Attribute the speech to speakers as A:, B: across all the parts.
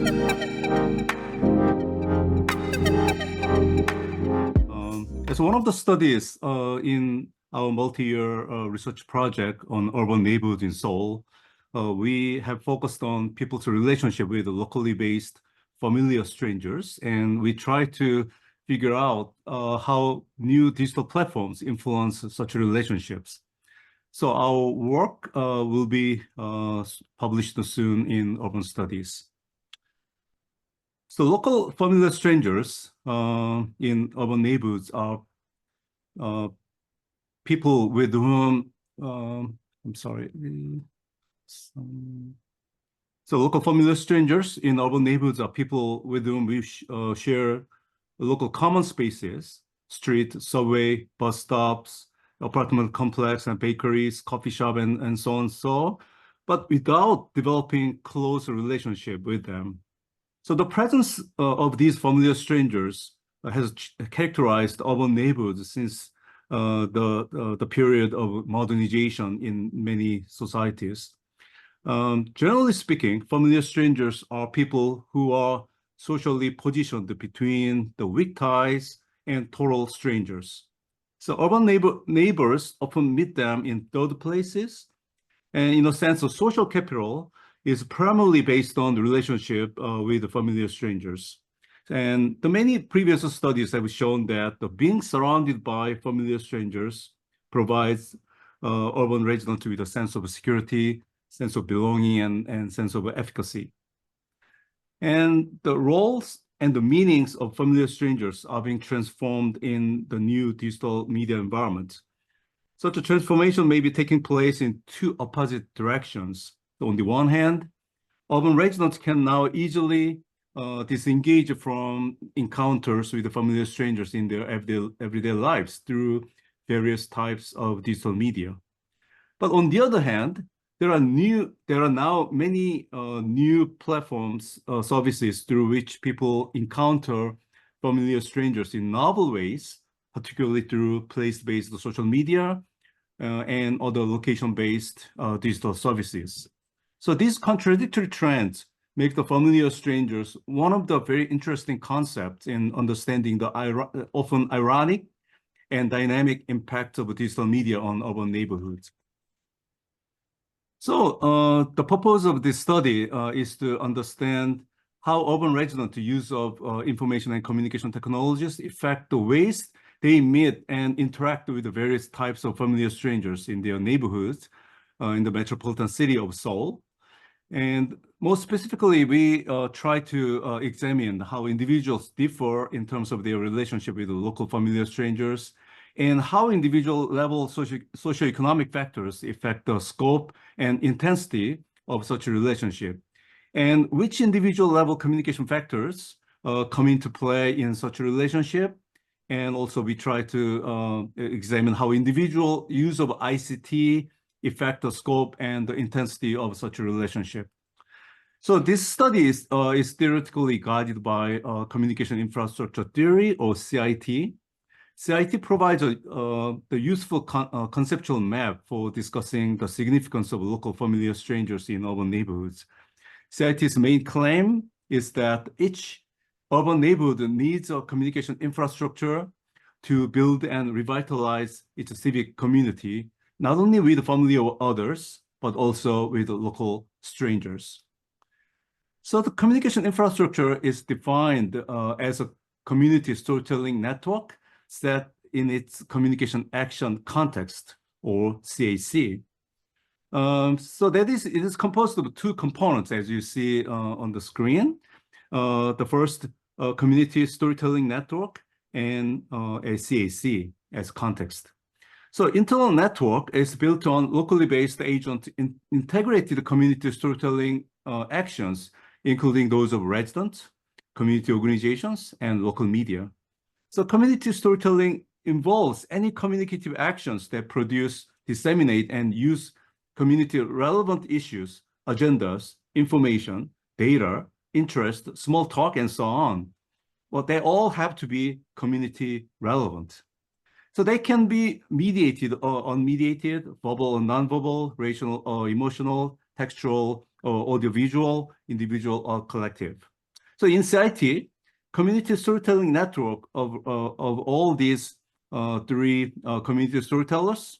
A: As one of the studies in our multi-year research project on urban neighborhoods in Seoul, we have focused on people's relationship with locally based familiar strangers, and we try to figure out how new digital platforms influence such relationships. So our work will be published soon in Urban Studies. So local familiar strangers in urban neighborhoods are people with whom, I'm sorry. So local familiar strangers in urban neighborhoods are people with whom we share local common spaces, street, subway, bus stops, apartment complex, and bakeries, coffee shop, and so on, but without developing close relationship with them. So the presence of these familiar strangers has characterized urban neighborhoods since the period of modernization in many societies. Generally speaking, familiar strangers are people who are socially positioned between the weak ties and total strangers. So urban neighbors often meet them in third places, and in a sense of social capital is primarily based on the relationship with the familiar strangers. And the many previous studies have shown that being surrounded by familiar strangers provides urban residents with a sense of security, sense of belonging, and sense of efficacy. And the roles and the meanings of familiar strangers are being transformed in the new digital media environment. Such a transformation may be taking place in two opposite directions. So on the one hand, urban residents can now easily disengage from encounters with the familiar strangers in their everyday lives through various types of digital media. But on the other hand, there are now many new platforms, services through which people encounter familiar strangers in novel ways, particularly through place-based social media and other location-based digital services. So these contradictory trends make the familiar strangers one of the very interesting concepts in understanding the often ironic and dynamic impact of digital media on urban neighborhoods. So the purpose of this study is to understand how urban residents' use of information and communication technologies affect the ways they meet and interact with the various types of familiar strangers in their neighborhoods in the metropolitan city of Seoul. And more specifically, we try to examine how individuals differ in terms of their relationship with the local familiar strangers and how individual level socioeconomic factors affect the scope and intensity of such a relationship, and which individual level communication factors come into play in such a relationship. And also we try to examine how individual use of ICT affect the scope and the intensity of such a relationship. So this study is theoretically guided by communication infrastructure theory, or CIT. CIT provides the useful conceptual map for discussing the significance of local familiar strangers in urban neighborhoods. CIT's main claim is that each urban neighborhood needs a communication infrastructure to build and revitalize its civic community, not only with familiar others, but also with local strangers. So the communication infrastructure is defined as a community storytelling network set in its communication action context, or CAC. So it is composed of two components, as you see on the screen. The first, community storytelling network, and a CAC as context. So internal network is built on locally based agent integrated community storytelling actions, including those of residents, community organizations, and local media. So community storytelling involves any communicative actions that produce, disseminate, and use community relevant issues, agendas, information, data, interest, small talk, and so on. Well, they all have to be community relevant. So they can be mediated or unmediated, verbal or nonverbal, racial or emotional, textual or audiovisual, individual or collective. So in CIT, community storytelling network of all these three community storytellers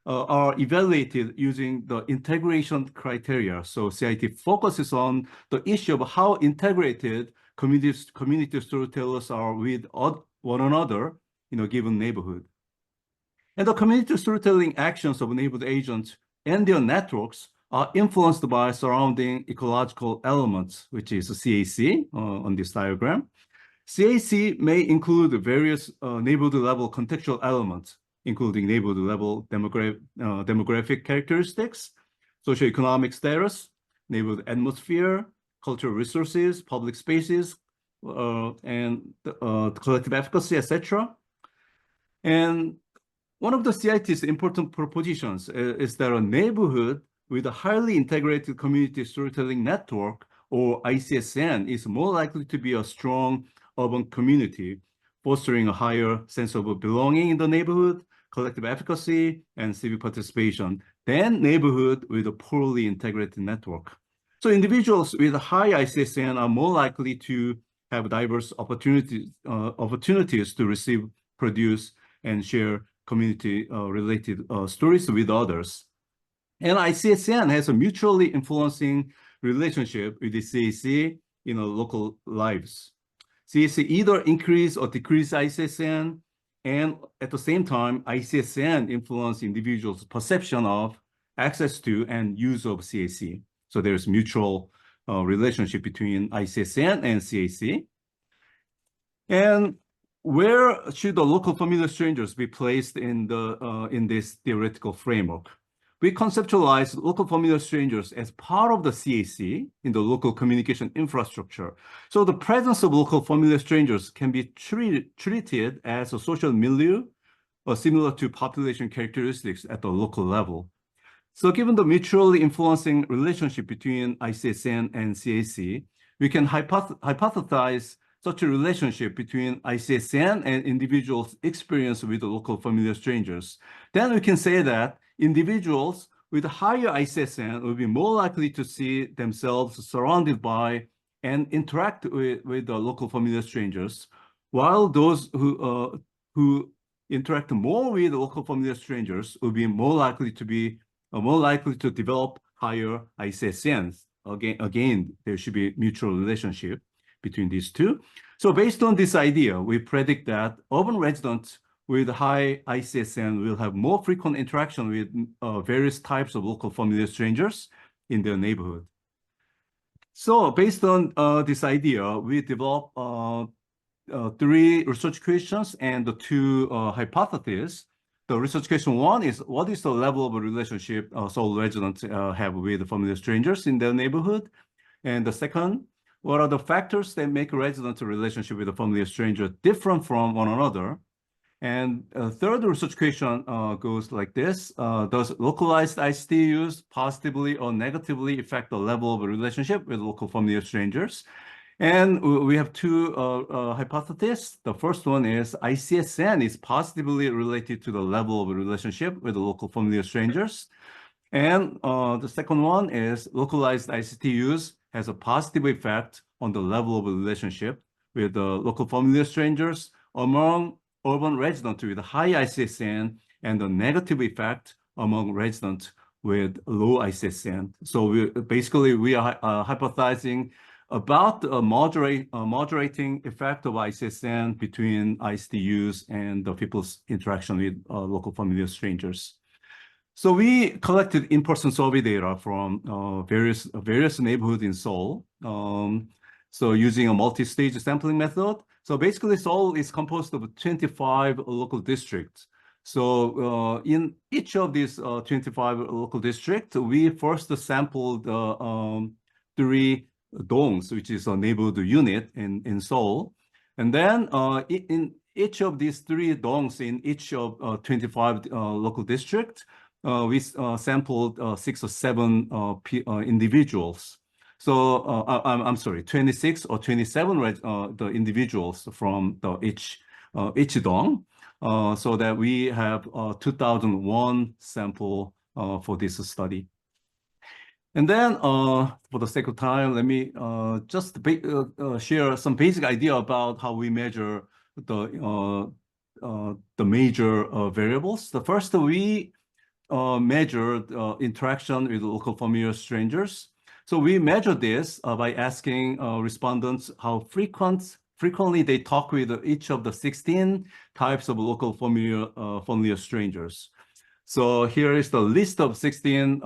A: are evaluated using the integration criteria. So CIT focuses on the issue of how integrated community storytellers are with one another in a given neighborhood. And the community storytelling actions of neighborhood agents and their networks are influenced by surrounding ecological elements, which is CAC on this diagram. CAC may include various neighborhood level contextual elements, including neighborhood level demographic characteristics, socioeconomic status, neighborhood atmosphere, cultural resources, public spaces, and collective efficacy, etc. And one of the CIT's important propositions is that a neighborhood with a highly integrated community storytelling network, or ICSN, is more likely to be a strong urban community, fostering a higher sense of belonging in the neighborhood, collective efficacy, and civic participation than neighborhood with a poorly integrated network. So individuals with a high ICSN are more likely to have diverse opportunities to receive, produce, and share community-related stories with others. And ICSN has a mutually influencing relationship with the CAC in local lives. CAC either increase or decrease ICSN, and at the same time, ICSN influence individuals' perception of, access to, and use of CAC. So there's mutual relationship between ICSN and CAC. And where should the local familiar strangers be placed in this theoretical framework? We conceptualize local familiar strangers as part of the CAC in the local communication infrastructure. So the presence of local familiar strangers can be treated as a social milieu or similar to population characteristics at the local level. So given the mutually influencing relationship between ICSN and CAC, we can hypothesize such a relationship between ICSN and individuals' experience with the local familiar strangers. Then we can say that individuals with higher ICSN will be more likely to see themselves surrounded by and interact with the local familiar strangers, while those who interact more with local familiar strangers will be more likely to develop higher ICSNs. Again, there should be mutual relationship between these two. So based on this idea, we predict that urban residents with high ICSN will have more frequent interaction with various types of local familiar strangers in their neighborhood. So based on this idea, we developed three research questions and the two hypotheses. The research question one is, what is the level of a relationship Seoul residents have with familiar strangers in their neighborhood? And the second, what are the factors that make a resident's relationship with a familiar stranger different from one another? And third research question goes like this. Does localized ICT use positively or negatively affect the level of a relationship with local familiar strangers? And we have two hypotheses. The first one is ICSN is positively related to the level of a relationship with the local familiar strangers. And the second one is localized ICT use has a positive effect on the level of a relationship with the local familiar strangers among urban residents with high ICSN and a negative effect among residents with low ICSN. So we are hypothesizing about the moderating effect of ICSN between ICT use and the people's interaction with local familiar strangers. So we collected in-person survey data from various neighborhoods in Seoul. So using a multi-stage sampling method. So basically Seoul is composed of 25 local districts. So in each of these 25 local districts, we first sampled 3 dongs, which is a neighborhood unit in Seoul. And then in each of these 3 dongs in each of 25 local districts, we sampled 6 or 7 individuals. So I'm sorry, 26 or 27 the individuals from each dong, so that we have 2001 sample for this study. And then, for the sake of time, let me just share some basic idea about how we measure the major variables. The first, we measure interaction with local familiar strangers. So we measure this by asking respondents how frequently they talk with each of the 16 types of local familiar strangers. So here is the list of 16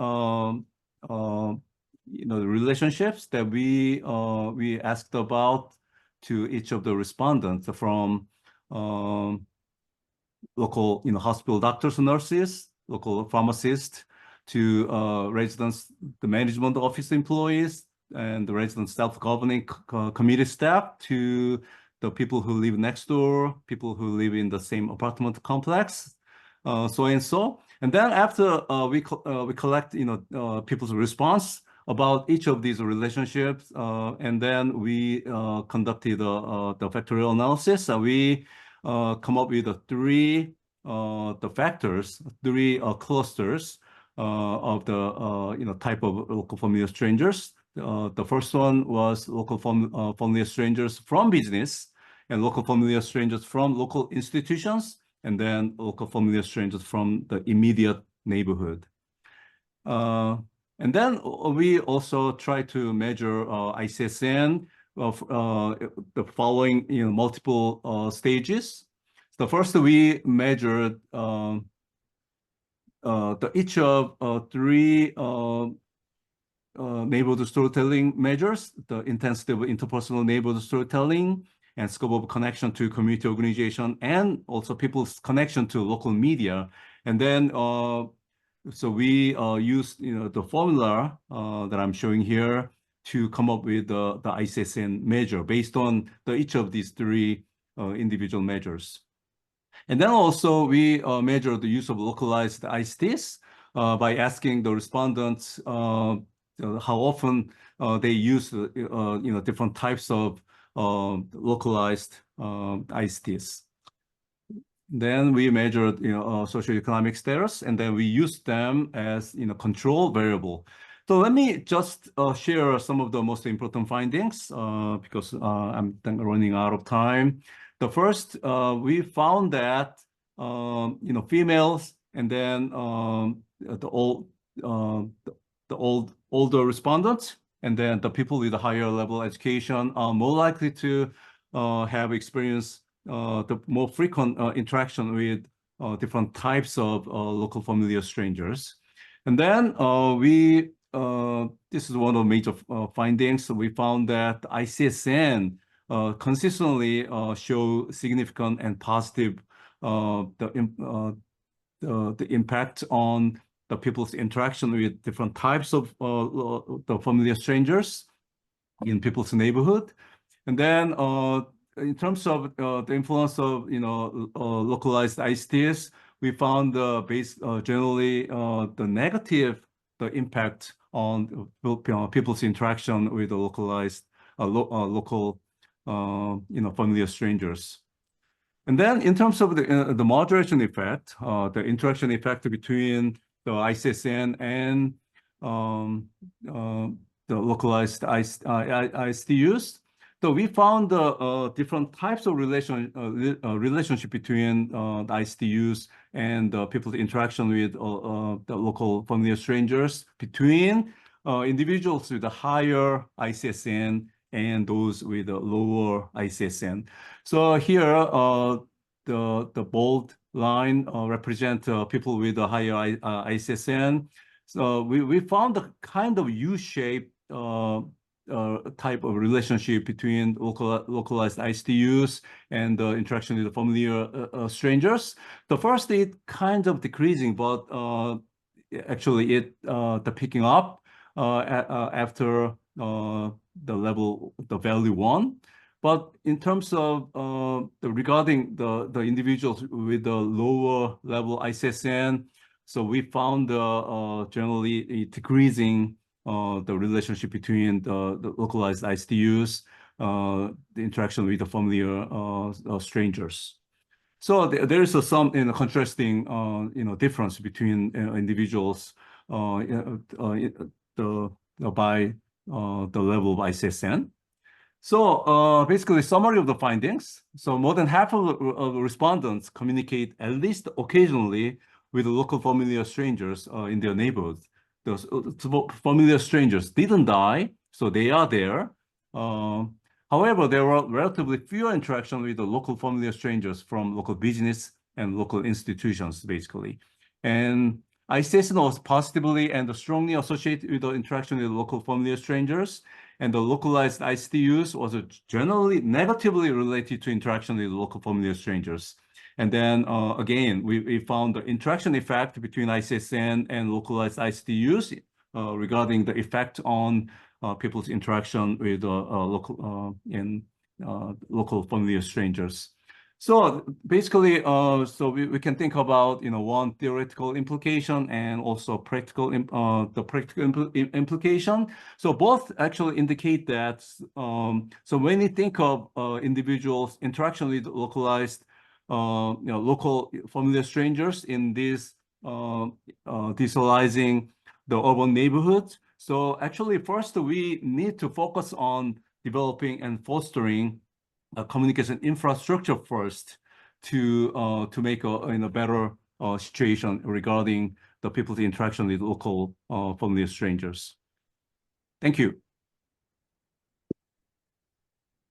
A: relationships that we asked about to each of the respondents, from local hospital doctors and nurses, local pharmacists, to residents, the management office employees, and the resident self-governing committee staff, to the people who live next door, people who live in the same apartment complex, so and so. And then after we collect people's response about each of these relationships, and then we conducted the factorial analysis. We come up with the factors, three clusters of the type of local familiar strangers. The first one was local familiar strangers from business, and local familiar strangers from local institutions, and then local familiar strangers from the immediate neighborhood. And then we also try to measure ICSN of the following multiple stages. The first, we measured each of three neighborhood storytelling measures: the intensity of interpersonal neighborhood storytelling, and scope of connection to community organization, and also people's connection to local media. And then so we used the formula that I'm showing here to come up with the ICSN measure based on each of these three individual measures. And then also we measure the use of localized ICTs by asking the respondents how often they use different types of localized ICTs. Then we measured socioeconomic status, and then we used them as control variable. So let me just share some of the most important findings because I'm running out of time. The first, we found that females, and then the older respondents, and then the people with a higher level education are more likely to have experienced the more frequent interaction with different types of local familiar strangers. And then this is one of the major findings. We found that ICSN consistently show significant and positive the impact on the people's interaction with different types of the familiar strangers in people's neighborhood. And then in terms of the influence of localized ICTs, we found generally the negative impact on people's interaction with the localized local familiar strangers. And then in terms of the moderation effect, the interaction effect between the ICSN and the localized ICTs, so we found different types of relationship between the ICTs and people's interaction with the local familiar strangers between individuals with a higher ICSN and those with a lower ICSN. So here, the bold line represent people with a higher ICSN. So we found a kind of U-shaped type of relationship between localized ICTs and the interaction with the familiar strangers. The first, it kind of decreasing, but actually the picking up after the value 1. But in terms of regarding the individuals with the lower level ICSN, so we found generally decreasing the relationship between the localized ICTs, the interaction with the familiar strangers. So there is some contrasting difference between individuals by the level of ICSN. So basically, summary of the findings. So more than half of respondents communicate at least occasionally with local familiar strangers in their neighborhood. Those familiar strangers didn't die, so they are there. However, there were relatively fewer interactions with the local familiar strangers from local business and local institutions, basically. And ICSN was positively and strongly associated with the interaction with local familiar strangers, and the localized ICT use was generally negatively related to interaction with local familiar strangers. And then again, we found the interaction effect between ICSN and localized ICT use regarding the effect on people's interaction with local familiar strangers. So basically, so we can think about one theoretical implication and also practical implication. So both actually indicate that. So when you think of individuals' interaction with localized, local familiar strangers in this digitalizing the urban neighborhoods. So actually, first we need to focus on developing and fostering a communication infrastructure first to make a better situation regarding the people's interaction with local familiar strangers. Thank you.